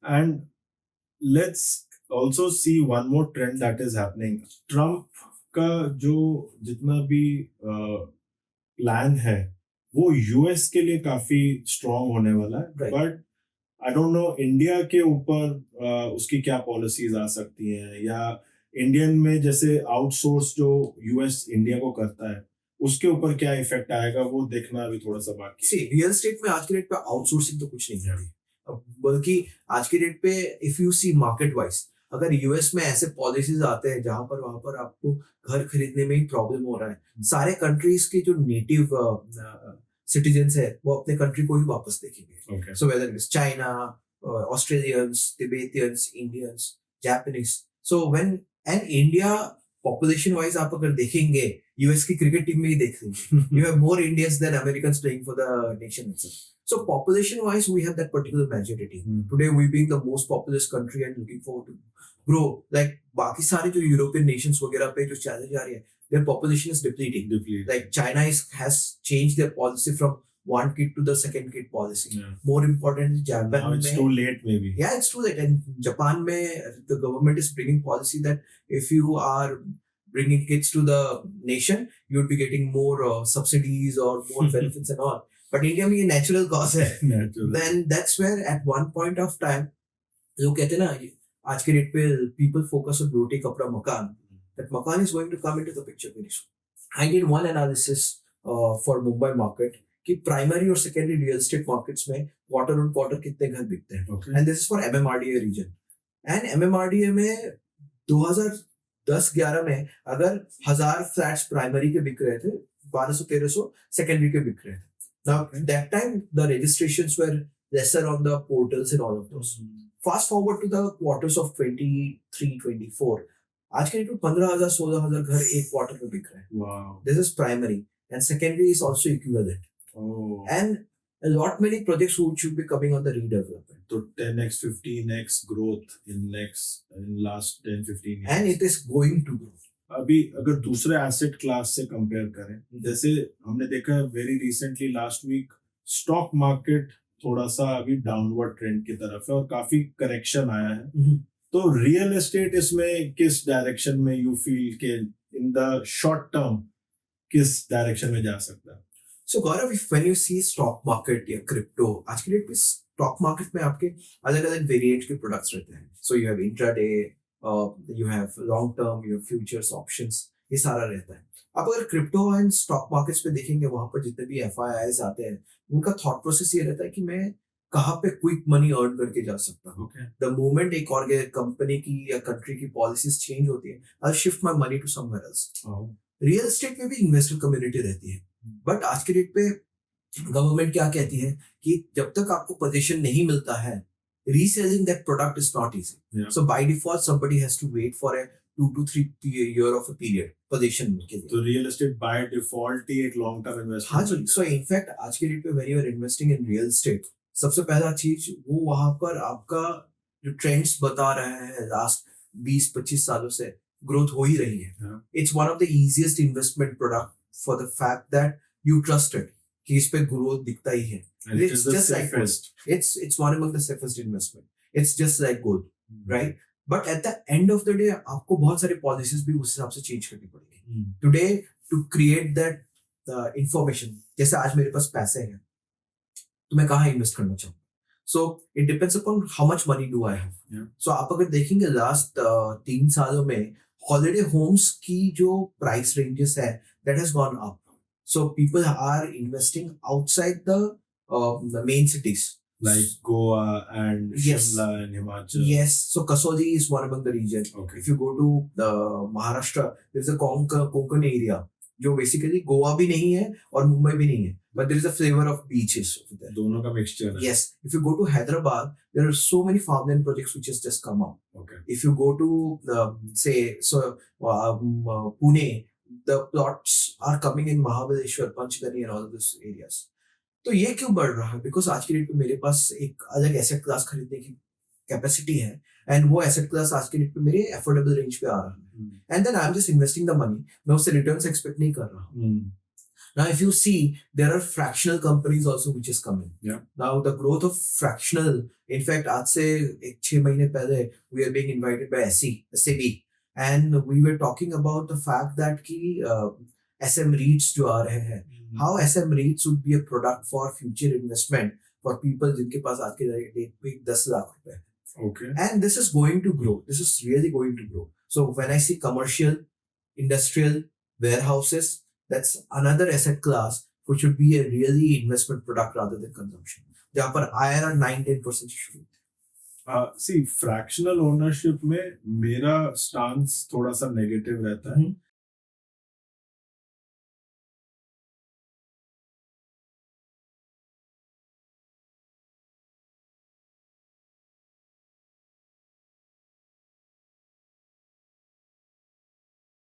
And let's also see one more trend that is happening. Trump का जो जितना भी प्लान है वो यूएस के लिए काफी स्ट्रांग होने वाला है, Right. But I don't know India के ऊपर उसकी क्या पॉलिसीज आ सकती हैं, या इंडियन में जैसे आउटसोर्स जो यूएस इंडिया को करता है उसके ऊपर क्या इफेक्ट आएगा, वो देखना अभी थोड़ा सा बाकी सी रियल एस्टेट में आज के डेट पे आउटसोर्सिंग तो कुछ नहीं है अभी। बल्कि आज के डेट पे if you see market wise, अगर यूएस में ऐसे पॉलिसीज आते हैं जहां पर वहां पर आपको घर खरीदने में ही प्रॉब्लम हो रहा है, सारे कंट्रीज के जो नेटिव सिटीजन्स है वो अपने कंट्री को ही वापस देखेंगे। Okay so whether is China, Australians, Tibetans, Indians, Japanese, so when and India population wise आप अगर देखेंगे यूएस की क्रिकेट टीम में ही देख लेंगे, you have more Indians than Americans playing for the nation itself. So population wise, we have that particular majority. Today, we being the most populous country and looking forward to grow. Like बाकी सारे जो European nations वगैरह पे जो challenge आ रही है, their population is depleting. Like China has changed their policy from one kid to the second kid policy. Yeah. More important, Japan Now it's too late maybe. Yeah, it's too late. And Japan में the government is bringing policy that if you are bringing kids to the nation, you would be getting more subsidies or more benefits and all. But India में ये natural cause है. Then that's where at one point of time, लोग कहते हैं ना, आज के date पे people focus on रोटी कपड़ा मकान. That मकान is going to come into the picture very soon. I did one analysis for Mumbai market कि प्राइमरी और सेकेंडरी रियल एस्टेट मार्केट्स में क्वार्टर ऑन क्वार्टर कितने घर बिकते हैं. And this is for MMRDA region. And MMRDA में 2010-11 में अगर 1000 फ्लैट्स प्राइमरी के बिक रहे थे, 1200-1300 सेकेंडरी के बिक रहे थे. Now that time the registrations were lesser on the portals and all of those. Fast forward to the quarters of 23-24, आज के डेट में 15,000-16,000 घर एक क्वार्टर में बिक रहे हैं. Wow. This is primary, and secondary is also equivalent. Oh. And a lot many projects which should be coming on the redevelopment. So 10x, 15x growth in last 10-15 years. And it is going to grow. अभी अगर दूसरे asset class से compare करें, जैसे हमने देखा very recently last week stock market थोड़ा सा अभी डाउनवर्ड ट्रेंड की तरफ है और काफी करेक्शन आया है. तो रियल एस्टेट इसमें किस डायरेक्शन में यू फील के इन द शॉर्ट टर्म किस डायरेक्शन में जा सकता है? So Gaurav, if when you see stock market या crypto, आज के डेट पे stock market में आपके अलग अलग वेरिएंट के प्रोडक्ट्स रहते हैं. So you have intraday, you have long term, you have futures, options, ये सारा रहता है. आप अगर क्रिप्टो एंड स्टॉक मार्केट्स पे देखेंगे, वहां पर जितने भी FIIs आते हैं, उनका थॉट प्रोसेस ये रहता है कि मैं कहाँ पे क्विक मनी अर्न करके जा सकता हूँ. द मोमेंट एक और कंपनी की या कंट्री की पॉलिसीज चेंज होती है, I shift my money to somewhere else. Real estate में भी इन्वेस्टर कम्युनिटी रहती है, बट आज के डेट पे गवर्नमेंट क्या कहती है कि जब तक आपको पोजीशन नहीं मिलता है, reselling that product is not easy. So by default somebody has to wait for a 2 to 3 year of a period position के लिए. तो रियल एस्टेट बाय डिफॉल्ट ही एक लॉन्ग टर्म इन्वेस्टमेंट. हाँ जी. सो इनफैक्ट आज के डेट पे when you are investing in real estate, सबसे पहला चीज वो वहां पर आपका जो ट्रेंड्स बता रहे हैं लास्ट 20-25 सालों से ग्रोथ हो ही रही है. It's one of the easiest investment product for the fact that you trusted कि इस पे ग्रोथ दिखता ही है. It's just like gold. It's one among the safest investment. It's just like gold, right? But at the end of the day, आपको बहुत सारी policies भी उस हिसाब से change करनी पड़ेगी. Today, to create that information, जैसे आज मेरे पास पैसे हैं, तो मैं कहाँ इन्वेस्ट करना चाहूँ? So it depends upon how much money do I have. So आप अगर देखेंगे लास्ट 3 सालों में holiday homes की जो price ranges है, that has gone up. So people are investing outside the main cities. Like Goa and Shimla and Himachal. Yes. So Kasoli is one among the region. Okay. If you go to Maharashtra, there's a Konkan area, जो basically Goa भी नहीं है और मुंबई भी नहीं है, but there is a flavor of beaches over there. दोनों का mixture है. Yes. If you go to Hyderabad, there are so many farmland projects which has just come up. Okay. If you go to Pune, the plots are coming in Mahabaleshwar, Panchgani and all of these areas. तो ये क्यों बढ़ रहा है? Because आज की date में मेरे पास एक अलग एसेट क्लास खरीदने की कैपेसिटी है, एंड वो एसेट क्लास आज की डेट पे मेरे अफोर्डेबल रेंज पे आ रहा है, and then I am just investing the money. मैं उससे रिटर्न्स एक्सपेक्ट नहीं कर रहा हूँ. Now, if you see, there are fractional companies also which is coming. Yeah. Now, the growth of fractional, in fact, आज से 6 महीने पहले we are being invited by SEB, and we were talking about the fact that कि SM REITs जो आ रहे हैं, how SM REITs would be a product for future investment for people जिनके पास आज के डेट पे 10 लाख रुपए है. Okay. And this is going to grow. This is really going to grow. So when I see commercial, industrial, warehouses, that's another asset class which would be a really investment product rather than consumption. जहाँ पर IRR 9-10% शुरू होते सी fractional ownership में मेरा stance थोड़ा सा negative रहता है हैं.